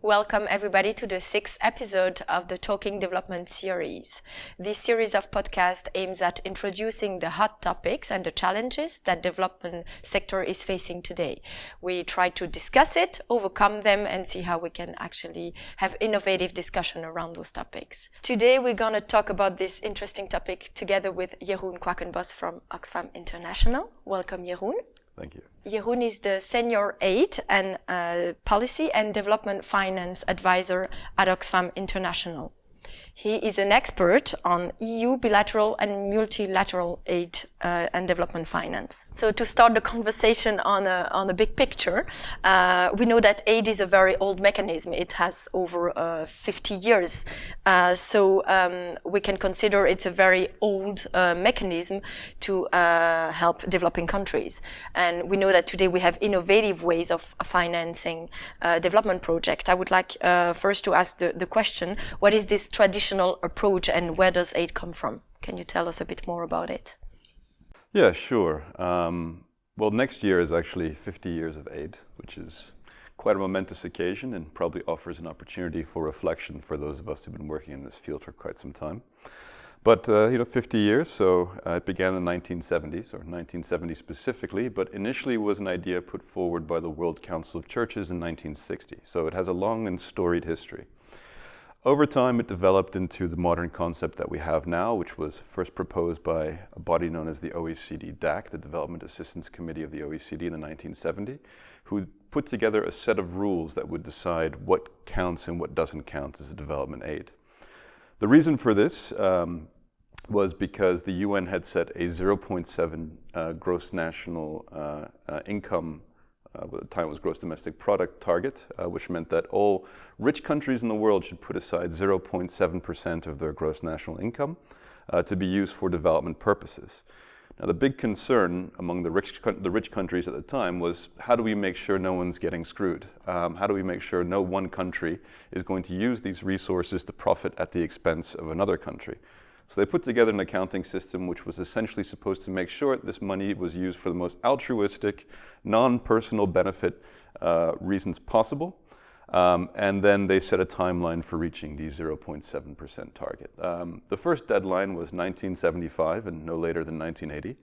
Welcome everybody to the sixth episode of the Talking Development series. This series of podcasts aims at introducing the hot topics and the challenges that the development sector is facing today. We try to discuss it, overcome them, and see how we can actually have innovative discussion around those topics. Today we're going to talk about this interesting topic together with Jeroen Kwakkenbos from Oxfam International. Welcome, Jeroen. Thank you. Jeroen is the Senior Aid and Policy and Development Finance Advisor at Oxfam International. He is an expert on EU bilateral and multilateral aid and development finance. So to start the conversation on a big picture, we know that aid is a very old mechanism. It has over 50 years. So we can consider it's a very old mechanism to help developing countries. And we know that today we have innovative ways of financing development projects. I would like first to ask the question, what is this traditional approach and where does aid come from? Can you tell us a bit more about it? Yeah, sure. Well, next year is actually 50 years of aid, which is quite a momentous occasion and probably offers an opportunity for reflection for those of us who've been working in this field for quite some time. But, 50 years, so it began in the 1970s, or 1970 specifically, but initially was an idea put forward by the World Council of Churches in 1960. So it has a long and storied history. Over time, it developed into the modern concept that we have now, which was first proposed by a body known as the OECD DAC, the Development Assistance Committee of the OECD in the 1970s, who put together a set of rules that would decide what counts and what doesn't count as a development aid. The reason for this was because the UN had set a 0.7 gross national income at the time it was gross domestic product target, which meant that all rich countries in the world should put aside 0.7% of their gross national income to be used for development purposes. Now, the big concern among the rich countries at the time was, how do we make sure no one's getting screwed? How do we make sure no one country is going to use these resources to profit at the expense of another country? So they put together an accounting system which was essentially supposed to make sure this money was used for the most altruistic, non-personal benefit reasons possible. And then they set a timeline for reaching the 0.7% target. The first deadline was 1975 and no later than 1980.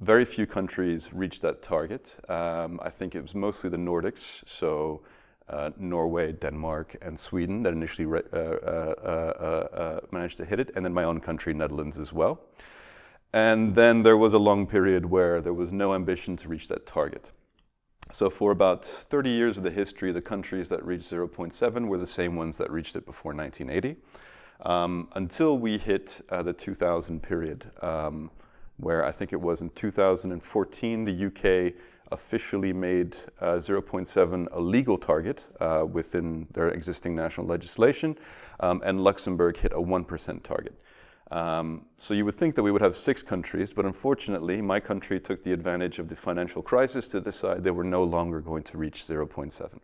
Very few countries reached that target. I think it was mostly the Nordics, so Norway, Denmark, and Sweden that initially managed to hit it, and then my own country, Netherlands, as well. And then there was a long period where there was no ambition to reach that target. So for about 30 years of the history, the countries that reached 0.7 were the same ones that reached it before 1980, until we hit the 2000 period, where I think it was in 2014, the UK officially made 0.7 a legal target within their existing national legislation, and Luxembourg hit a 1% target. So you would think that we would have 6 countries, but unfortunately my country took the advantage of the financial crisis to decide they were no longer going to reach 0.7.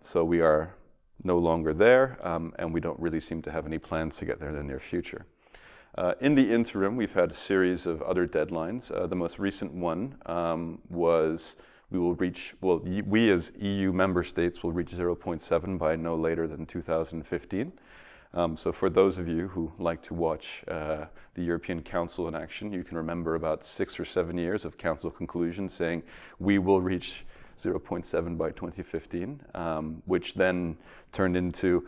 So we are no longer there, and we don't really seem to have any plans to get there in the near future. In the interim, we've had a series of other deadlines. The most recent one was we as EU member states will reach 0.7 by no later than 2015. So for those of you who like to watch the European Council in action, you can remember about 6 or 7 years of Council conclusions saying we will reach 0.7 by 2015, which then turned into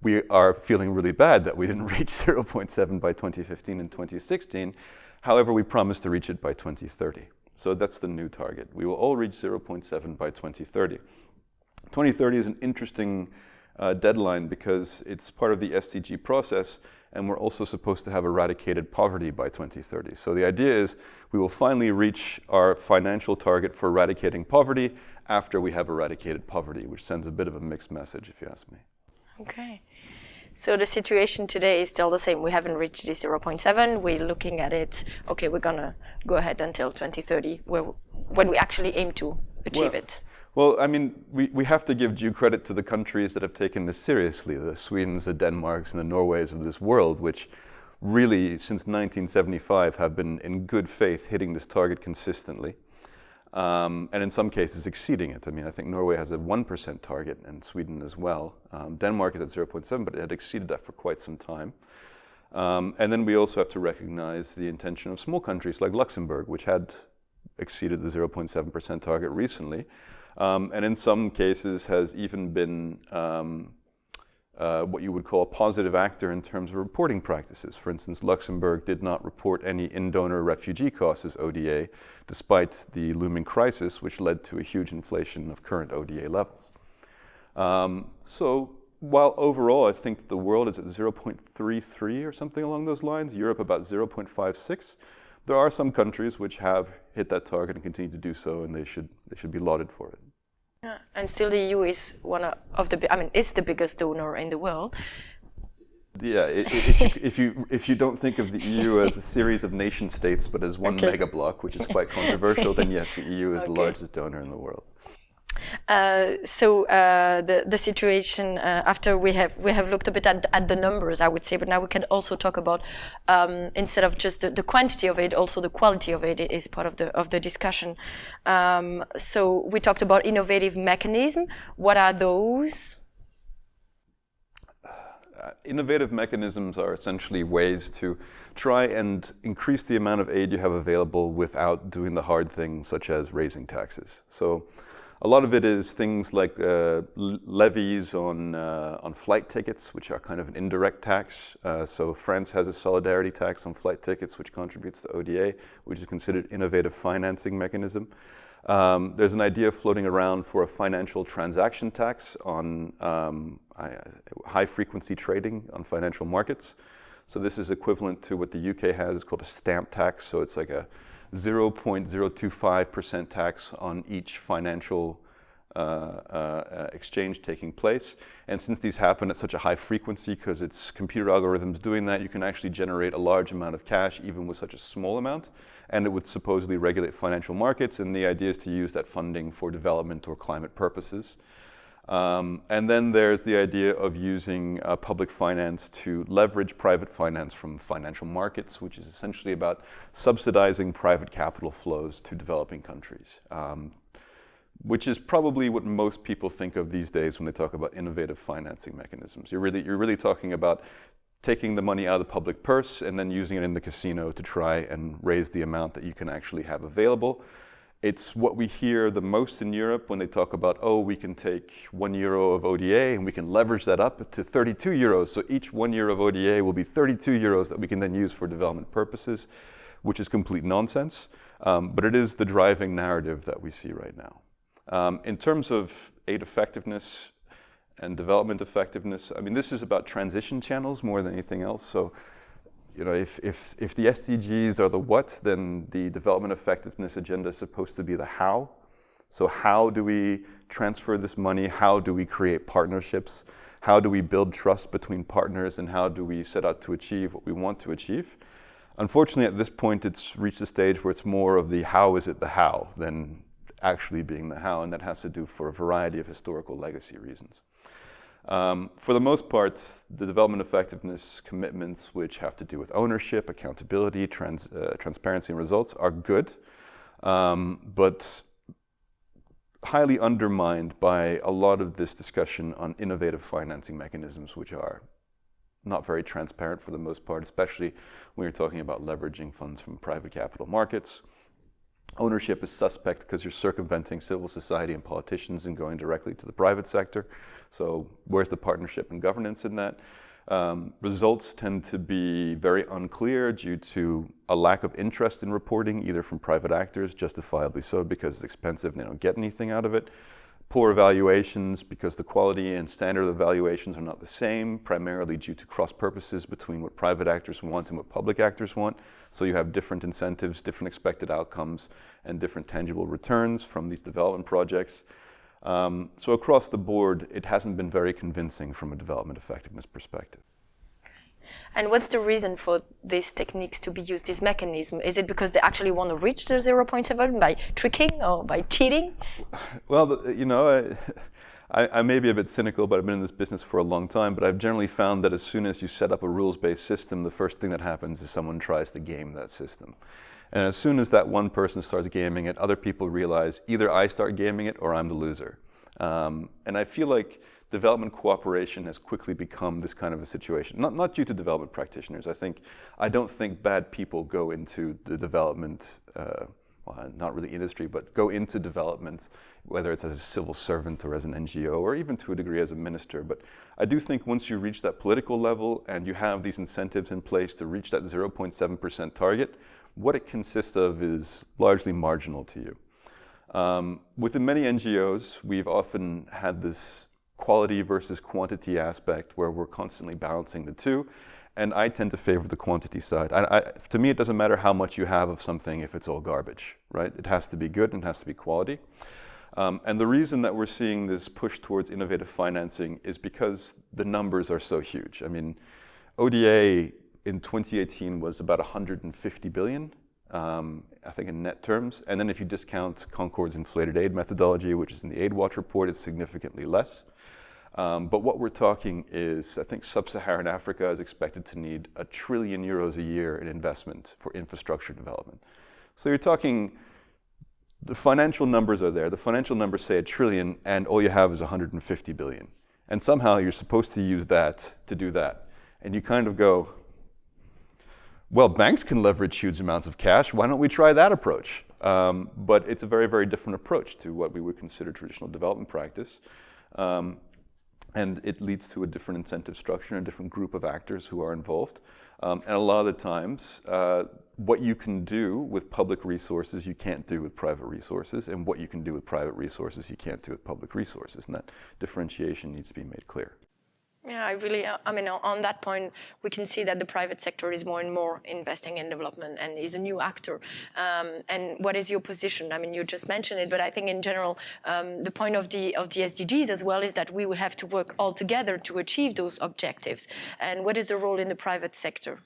we are feeling really bad that we didn't reach 0.7 by 2015 and 2016. However, we promised to reach it by 2030. So that's the new target. We will all reach 0.7 by 2030. 2030 is an interesting deadline because it's part of the SDG process, and we're also supposed to have eradicated poverty by 2030. So the idea is we will finally reach our financial target for eradicating poverty after we have eradicated poverty, which sends a bit of a mixed message, if you ask me. Okay. So the situation today is still the same. We haven't reached the 0.7. We're looking at it. Okay, we're going to go ahead until 2030 when we actually aim to achieve it. Well, I mean, we have to give due credit to the countries that have taken this seriously, the Swedens, the Denmarks, and the Norways of this world, which really, since 1975, have been in good faith hitting this target consistently. and in some cases exceeding it. I mean, I think Norway has a 1% target and Sweden as well. Denmark is at 0.7, but it had exceeded that for quite some time. And then we also have to recognize the intention of small countries like Luxembourg, which had exceeded the 0.7% target recently, and in some cases has even been what you would call a positive actor in terms of reporting practices. For instance, Luxembourg did not report any in-donor refugee costs as ODA, despite the looming crisis, which led to a huge inflation of current ODA levels. So while overall I think the world is at 0.33 or something along those lines, Europe about 0.56, there are some countries which have hit that target and continue to do so, and they should be lauded for it. Yeah, and still the EU is is the biggest donor in the world. Yeah, if you don't think of the EU as a series of nation states, but as one mega bloc, which is quite controversial, then yes, the EU is the largest donor in the world. So the situation after we have looked a bit at the numbers, I would say, but now we can also talk about instead of just the quantity of it, also the quality of it is part of the discussion. So we talked about innovative mechanism. What are those? Innovative mechanisms are essentially ways to try and increase the amount of aid you have available without doing the hard things, such as raising taxes. So a lot of it is things like levies on flight tickets, which are kind of an indirect tax. So France has a solidarity tax on flight tickets, which contributes to ODA, which is considered innovative financing mechanism. There's an idea floating around for a financial transaction tax on high-frequency trading on financial markets. So this is equivalent to what the UK has. It's called a stamp tax. So it's like a 0.025% tax on each financial exchange taking place. And since these happen at such a high frequency, because it's computer algorithms doing that, you can actually generate a large amount of cash even with such a small amount. And it would supposedly regulate financial markets, and the idea is to use that funding for development or climate purposes. And then there's the idea of using public finance to leverage private finance from financial markets, which is essentially about subsidizing private capital flows to developing countries, which is probably what most people think of these days when they talk about innovative financing mechanisms. You're really talking about taking the money out of the public purse and then using it in the casino to try and raise the amount that you can actually have available. It's what we hear the most in Europe when they talk about, oh, we can take €1 of ODA and we can leverage that up to 32 euros. So each €1 of ODA will be 32 euros that we can then use for development purposes, which is complete nonsense. But it is the driving narrative that we see right now. In terms of aid effectiveness and development effectiveness, I mean, this is about transition channels more than anything else. So, you know, if the SDGs are the what, then the development effectiveness agenda is supposed to be the how. So how do we transfer this money? How do we create partnerships? How do we build trust between partners? And how do we set out to achieve what we want to achieve? Unfortunately, at this point, it's reached a stage where it's more of the how is it the how than actually being the how, and that has to do for a variety of historical legacy reasons. For the most part, the development effectiveness commitments, which have to do with ownership, accountability, transparency, and results, are good, but highly undermined by a lot of this discussion on innovative financing mechanisms, which are not very transparent for the most part, especially when you're talking about leveraging funds from private capital markets. Ownership is suspect because you're circumventing civil society and politicians and going directly to the private sector. So where's the partnership and governance in that? Results tend to be very unclear due to a lack of interest in reporting, either from private actors, justifiably so because it's expensive and they don't get anything out of it. Poor evaluations because the quality and standard of evaluations are not the same, primarily due to cross purposes between what private actors want and what public actors want. So you have different incentives, different expected outcomes, and different tangible returns from these development projects. So across the board, it hasn't been very convincing from a development effectiveness perspective. And what's the reason for these techniques to be used, this mechanism? Is it because they actually want to reach the 0.7 by tricking or by cheating? Well, you know, I may be a bit cynical, but I've been in this business for a long time, but I've generally found that as soon as you set up a rules-based system, the first thing that happens is someone tries to game that system. And as soon as that one person starts gaming it, other people realize either I start gaming it or I'm the loser. And I feel like development cooperation has quickly become this kind of a situation. Not due to development practitioners. I don't think bad people go into the development, well, not really industry, but go into development, whether it's as a civil servant or as an NGO, or even to a degree as a minister. But I do think once you reach that political level and you have these incentives in place to reach that 0.7% target, what it consists of is largely marginal to you. Within many NGOs, we've often had this quality versus quantity aspect where we're constantly balancing the two, and I tend to favor the quantity side. To me, it doesn't matter how much you have of something if it's all garbage, right? It has to be good and it has to be quality. And the reason that we're seeing this push towards innovative financing is because the numbers are so huge. I mean, ODA in 2018 was about 150 billion, I think in net terms. And then if you discount CONCORD's inflated aid methodology, which is in the Aid Watch report, it's significantly less. But what we're talking is, I think sub-Saharan Africa is expected to need €1 trillion a year in investment for infrastructure development. So you're talking, the financial numbers are there. The financial numbers say $1 trillion, and all you have is 150 billion. And somehow you're supposed to use that to do that. And you kind of go, well, banks can leverage huge amounts of cash. Why don't we try that approach? But it's a very, very different approach to what we would consider traditional development practice. And it leads to a different incentive structure and a different group of actors who are involved. And a lot of the times, what you can do with public resources, you can't do with private resources, and what you can do with private resources, you can't do with public resources. And that differentiation needs to be made clear. Yeah, I mean, on that point, we can see that the private sector is more and more investing in development and is a new actor. And what is your position? I mean, you just mentioned it, but I think in general, the point of the SDGs as well is that we will have to work all together to achieve those objectives. And what is the role in the private sector?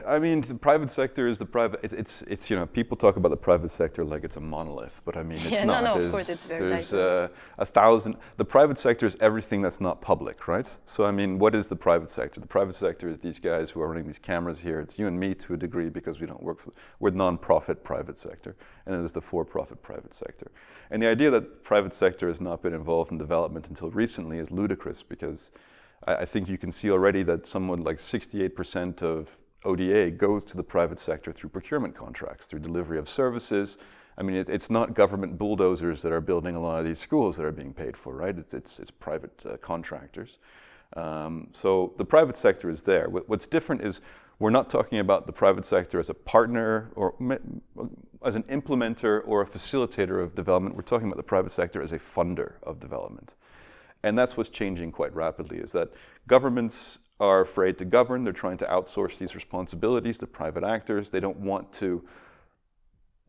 I mean, the private sector is the private. It's you know, people talk about the private sector like it's a monolith, but I mean it's not. No, of course it's very diverse. There's 1,000. The private sector is everything that's not public, right? So I mean, what is the private sector? The private sector is these guys who are running these cameras here. It's you and me to a degree because we don't work for. We're non-profit private sector, and it is the for-profit private sector. And the idea that private sector has not been involved in development until recently is ludicrous because I think you can see already that somewhat like 68% of ODA goes to the private sector through procurement contracts, through delivery of services. I mean, it's not government bulldozers that are building a lot of these schools that are being paid for, right? It's private contractors. So the private sector is there. What's different is we're not talking about the private sector as a partner or as an implementer or a facilitator of development. We're talking about the private sector as a funder of development. And that's what's changing quite rapidly, is that governments are afraid to govern. They're trying to outsource these responsibilities to private actors. They don't want to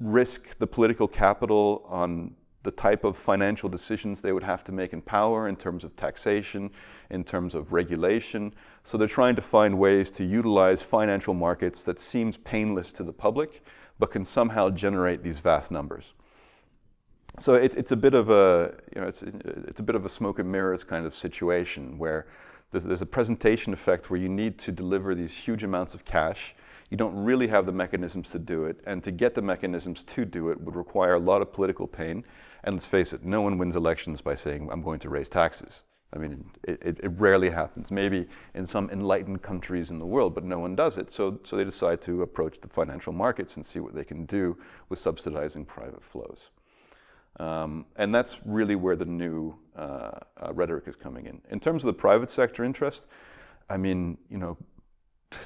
risk the political capital on the type of financial decisions they would have to make in power in terms of taxation, in terms of regulation. So they're trying to find ways to utilize financial markets that seems painless to the public, but can somehow generate these vast numbers. So it's a bit of a, you know, it's a bit of a smoke and mirrors kind of situation where there's a presentation effect where you need to deliver these huge amounts of cash. You don't really have the mechanisms to do it, and to get the mechanisms to do it would require a lot of political pain. And let's face it, no one wins elections by saying, I'm going to raise taxes. I mean, it rarely happens. Maybe in some enlightened countries in the world, but no one does it. So they decide to approach the financial markets and see what they can do with subsidizing private flows. And that's really where the new rhetoric is coming in. In terms of the private sector interest, I mean, you know,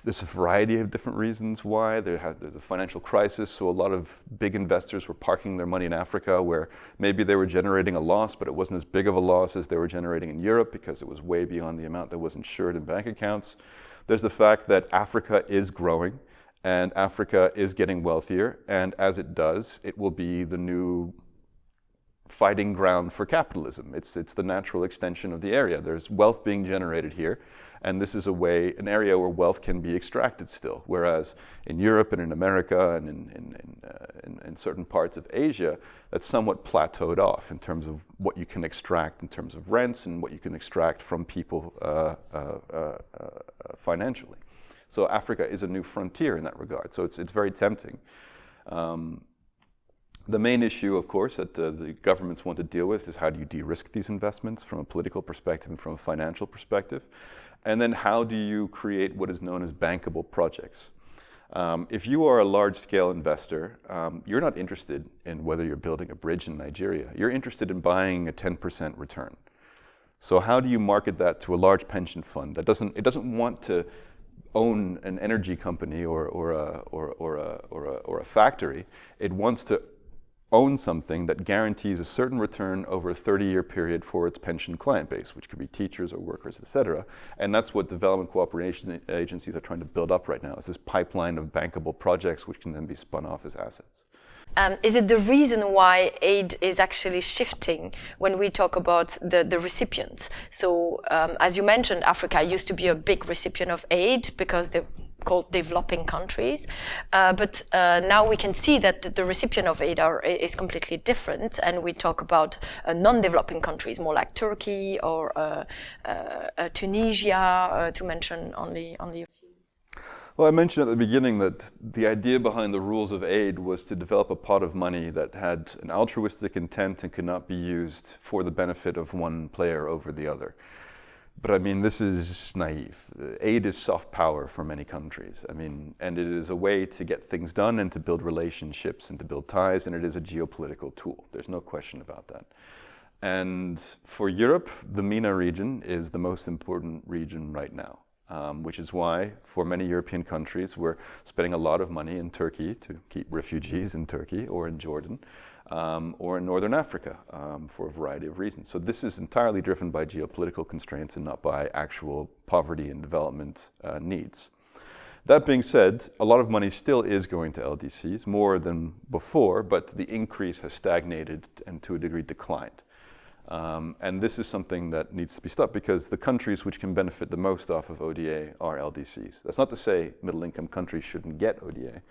there's a variety of different reasons why. There's a financial crisis, so a lot of big investors were parking their money in Africa where maybe they were generating a loss, but it wasn't as big of a loss as they were generating in Europe because it was way beyond the amount that was insured in bank accounts. There's the fact that Africa is growing and Africa is getting wealthier, and as it does, it will be the new fighting ground for capitalism. It's the natural extension of the area. There's wealth being generated here, and this is an area where wealth can be extracted still. Whereas in Europe and in America and in certain parts of Asia, that's somewhat plateaued off in terms of what you can extract in terms of rents and what you can extract from people financially. So Africa is a new frontier in that regard. So it's very tempting. The main issue, of course, that the governments want to deal with is how do you de-risk these investments from a political perspective and from a financial perspective? And then how do you create what is known as bankable projects? If you are a large-scale investor, you're not interested in whether you're building a bridge in Nigeria. You're interested in buying a 10% return. So how do you market that to a large pension fund that doesn't want to own an energy company or a factory? It wants to own something that guarantees a certain return over a 30-year period for its pension client base, which could be teachers or workers, etc. And that's what development cooperation agencies are trying to build up right now, is this pipeline of bankable projects which can then be spun off as assets. Is it the reason why aid is actually shifting when we talk about the recipients? So, as you mentioned, Africa used to be a big recipient of aid because they're called developing countries. But now we can see that the recipient of aid is completely different. And we talk about non-developing countries, more like Turkey or Tunisia, to mention only a few. Well, I mentioned at the beginning that the idea behind the rules of aid was to develop a pot of money that had an altruistic intent and could not be used for the benefit of one player over the other. But I mean, this is naive. Aid is soft power for many countries. I mean, and it is a way to get things done and to build relationships and to build ties, and it is a geopolitical tool. There's no question about that. And for Europe, the MENA region is the most important region right now. Which is why, for many European countries, we're spending a lot of money in Turkey to keep refugees in Turkey, or in Jordan, or in Northern Africa, for a variety of reasons. So this is entirely driven by geopolitical constraints and not by actual poverty and development needs. That being said, a lot of money still is going to LDCs, more than before, but the increase has stagnated and to a degree declined. And this is something that needs to be stopped because the countries which can benefit the most off of ODA are LDCs. That's not to say middle-income countries shouldn't get ODA,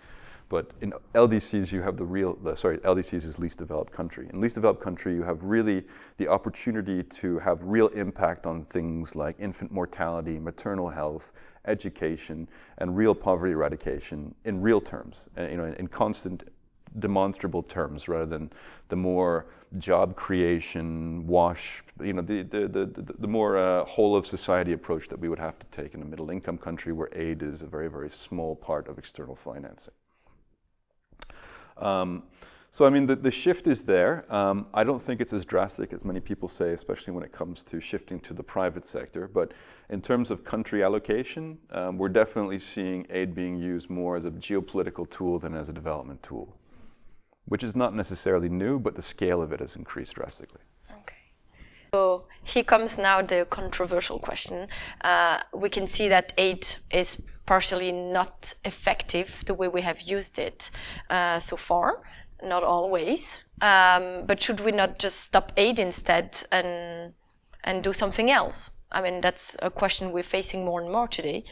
but in LDCs you have LDCs is least developed country. In least developed country you have really the opportunity to have real impact on things like infant mortality, maternal health, education, and real poverty eradication in real terms, in constant demonstrable terms rather than the more job creation, the more whole of society approach that we would have to take in a middle income country where aid is a very, very small part of external financing. So I mean, the shift is there. I don't think it's as drastic as many people say, especially when it comes to shifting to the private sector. But in terms of country allocation, we're definitely seeing aid being used more as a geopolitical tool than as a development tool, which is not necessarily new, but the scale of it has increased drastically. Okay. So here comes now the controversial question. We can see that aid is partially not effective the way we have used it so far, not always. But should we not just stop aid instead and do something else? I mean, that's a question we're facing more and more today.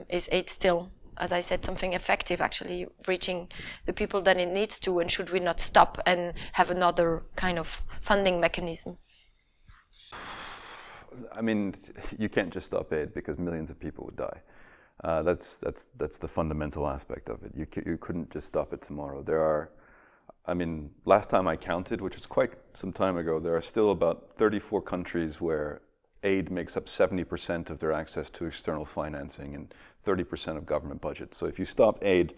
Is aid still, as I said, something effective, actually reaching the people that it needs to, and should we not stop and have another kind of funding mechanism? I mean, you can't just stop aid because millions of people would die. That's the fundamental aspect of it. You couldn't just stop it tomorrow. Last time I counted, which was quite some time ago, there are still about 34 countries where aid makes up 70% of their access to external financing and 30% of government budget. So if you stop aid,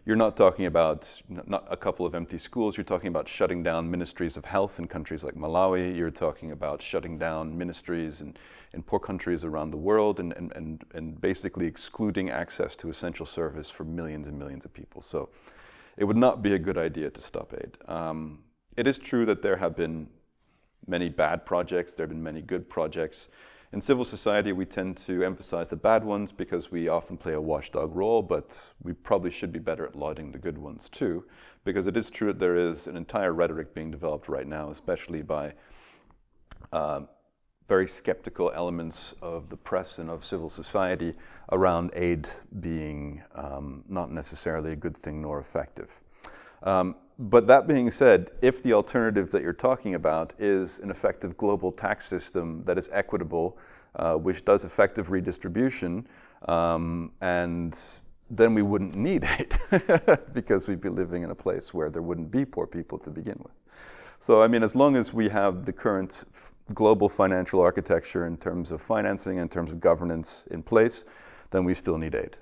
you're not talking about not a couple of empty schools, you're talking about shutting down ministries of health in countries like Malawi, you're talking about shutting down ministries in poor countries around the world and basically excluding access to essential service for millions and millions of people. So it would not be a good idea to stop aid. It is true that there have been many bad projects, there have been many good projects. In civil society, we tend to emphasize the bad ones because we often play a watchdog role, but we probably should be better at lauding the good ones too, because it is true that there is an entire rhetoric being developed right now, especially by very skeptical elements of the press and of civil society around aid being not necessarily a good thing nor effective. But that being said, if the alternative that you're talking about is an effective global tax system that is equitable, which does effective redistribution, and then we wouldn't need aid because we'd be living in a place where there wouldn't be poor people to begin with. So, I mean, as long as we have the current global financial architecture in terms of financing, in terms of governance in place, then we still need aid.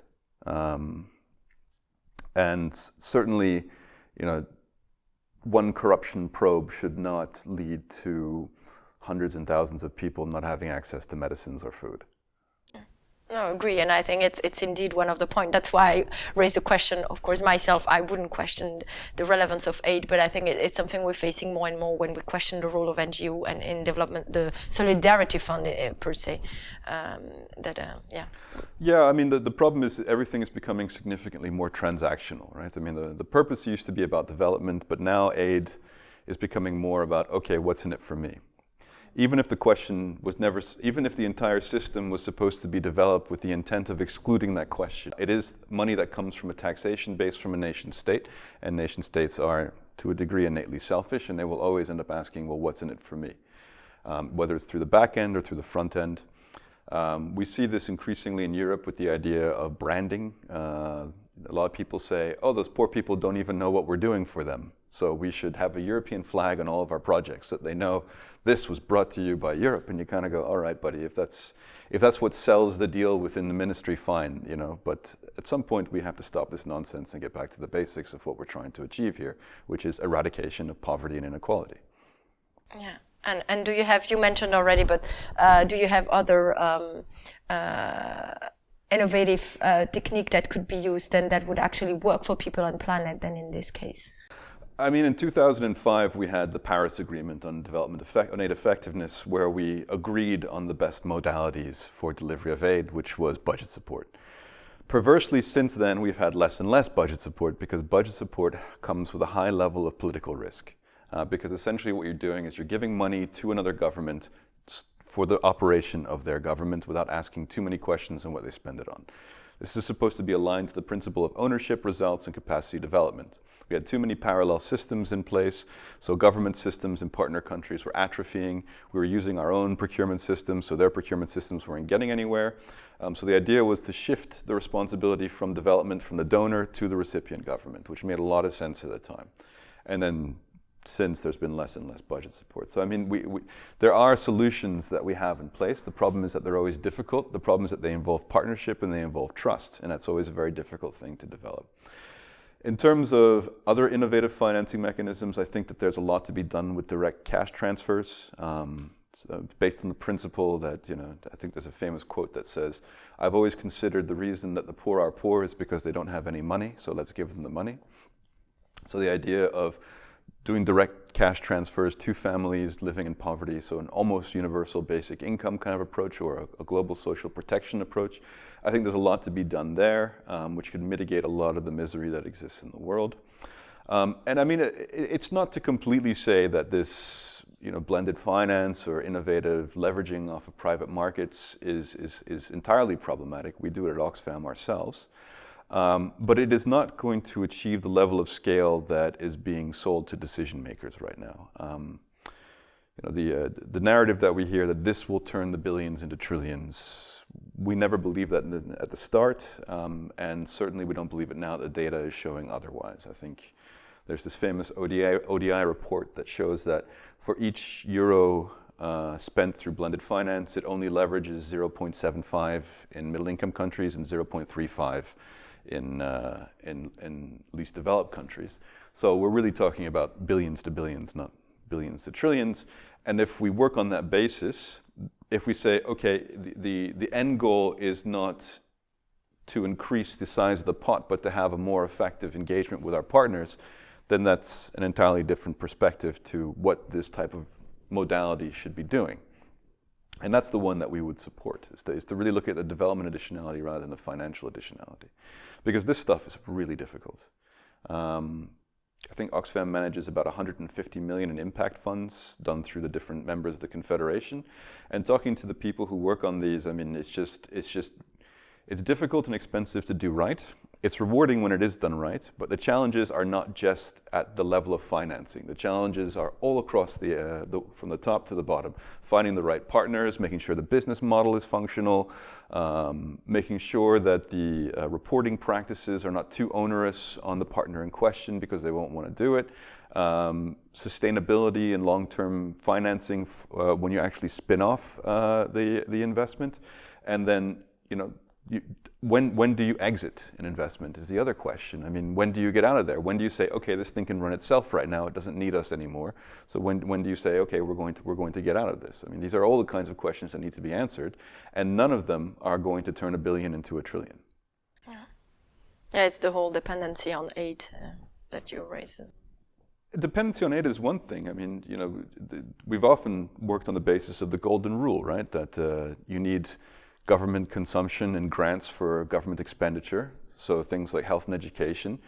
And certainly, you know, one corruption probe should not lead to hundreds and thousands of people not having access to medicines or food. No, I agree, and I think it's indeed one of the points. That's why I raised the question. Of course, myself, I wouldn't question the relevance of aid, but I think it's something we're facing more and more when we question the role of NGO and in development, the solidarity fund per se. Yeah, I mean, the problem is everything is becoming significantly more transactional, right? I mean, the purpose used to be about development, but now aid is becoming more about, okay, what's in it for me? Even if the question was never, even if the entire system was supposed to be developed with the intent of excluding that question, it is money that comes from a taxation base from a nation state, and nation states are, to a degree, innately selfish, and they will always end up asking, well, what's in it for me? Whether it's through the back end or through the front end. We see this increasingly in Europe with the idea of branding. A lot of people say, oh, those poor people don't even know what we're doing for them. So we should have a European flag on all of our projects so that they know this was brought to you by Europe. And you kind of go, all right, buddy, if that's what sells the deal within the ministry, fine, you know. But at some point we have to stop this nonsense and get back to the basics of what we're trying to achieve here, which is eradication of poverty and inequality. Yeah. And do you have, you mentioned already, but do you have other innovative technique that could be used and that would actually work for people on planet than in this case? I mean, in 2005, we had the Paris Agreement on on aid effectiveness, where we agreed on the best modalities for delivery of aid, which was budget support. Perversely, since then, we've had less and less budget support because budget support comes with a high level of political risk. Because essentially what you're doing is you're giving money to another government for the operation of their government without asking too many questions on what they spend it on. This is supposed to be aligned to the principle of ownership, results, and capacity development. We had too many parallel systems in place, so government systems in partner countries were atrophying. We were using our own procurement systems, so their procurement systems weren't getting anywhere. So the idea was to shift the responsibility from development from the donor to the recipient government, which made a lot of sense at the time. And then since there's been less and less budget support. So I mean, there are solutions that we have in place. The problem is that they're always difficult. The problem is that they involve partnership and they involve trust, and that's always a very difficult thing to develop. In terms of other innovative financing mechanisms, I think that there's a lot to be done with direct cash transfers. So based on the principle that, you know, I think there's a famous quote that says, I've always considered the reason that the poor are poor is because they don't have any money, so let's give them the money. So the idea of doing direct cash transfers to families living in poverty, so an almost universal basic income kind of approach or a global social protection approach. I think there's a lot to be done there, which could mitigate a lot of the misery that exists in the world. And I mean, it's not to completely say that this, you know, blended finance or innovative leveraging off of private markets is entirely problematic. We do it at Oxfam ourselves. But it is not going to achieve the level of scale that is being sold to decision makers right now. You know, the narrative that we hear that this will turn the billions into trillions, we never believed that at the start, and certainly we don't believe it now. The data is showing otherwise. I think there's this famous ODI report that shows that for each euro spent through blended finance, it only leverages 0.75 in middle-income countries and 0.35 in least developed countries. So we're really talking about billions to billions, not billions to trillions. And if we work on that basis, if we say, okay, the end goal is not to increase the size of the pot, but to have a more effective engagement with our partners, then that's an entirely different perspective to what this type of modality should be doing. And that's the one that we would support, is to really look at the development additionality rather than the financial additionality. Because this stuff is really difficult. I think Oxfam manages about 150 million in impact funds done through the different members of the Confederation. And talking to the people who work on these, I mean, it's difficult and expensive to do right. it's rewarding when it is done right, but the challenges are not just at the level of financing. The challenges are all across from the top to the bottom. Finding the right partners, making sure the business model is functional, making sure that the reporting practices are not too onerous on the partner in question because they won't want to do it. Sustainability and long-term financing when you actually spin off the investment, and then when do you exit an investment is the other question. I mean, when do you get out of there? When do you say, okay, this thing can run itself right now, it doesn't need us anymore? So when do you say, okay, we're going to get out of this? I mean, these are all the kinds of questions that need to be answered, and none of them are going to turn $1 billion into $1 trillion. Yeah, it's the whole dependency on aid that you raised. Dependency on aid is one thing. I mean, we've often worked on the basis of the golden rule, right? That you need government consumption and grants for government expenditure, so things like health and education,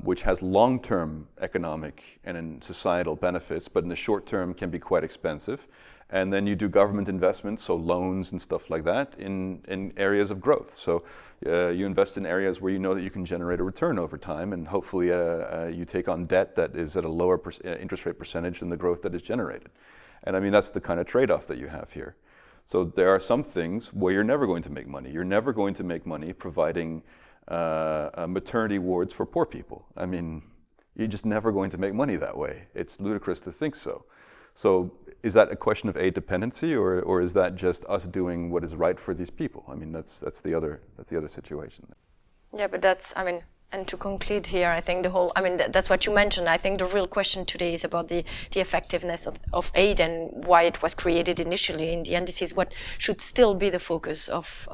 which has long-term economic and societal benefits, but in the short term can be quite expensive. And then you do government investments, so loans and stuff like that, in areas of growth. So you invest in areas where you know that you can generate a return over time, and hopefully you take on debt that is at a lower interest rate percentage than the growth that is generated. And I mean, that's the kind of trade-off that you have here. So there are some things where you're never going to make money. You're never going to make money providing maternity wards for poor people. I mean, you're just never going to make money that way. It's ludicrous to think so. So is that a question of aid dependency, or is that just us doing what is right for these people? I mean, that's the other situation. Yeah, but and to conclude here, I think that's what you mentioned. I think the real question today is about the effectiveness of aid and why it was created initially. In the end, this is what should still be the focus of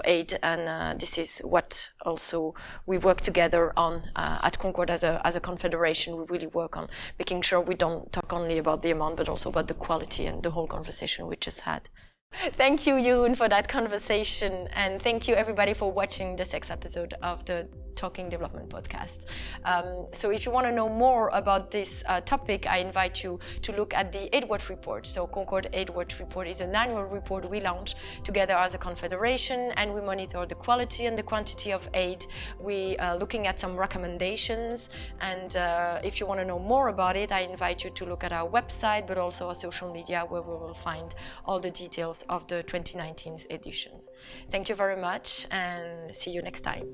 aid, and this is what also we work together on at CONCORD as a confederation. We really work on making sure we don't talk only about the amount, but also about the quality and the whole conversation we just had. Thank you, Jeroen, for that conversation, and thank you everybody for watching the 6th episode of the Talking Development podcast. So if you want to know more about this topic, I invite you to look at the Aid Watch report. So CONCORD Aid Watch report is an annual report we launch together as a confederation, and we monitor the quality and the quantity of aid. We are looking at some recommendations, and if you want to know more about it, I invite you to look at our website, but also our social media, where we will find all the details of the 2019 edition. Thank you very much, and see you next time.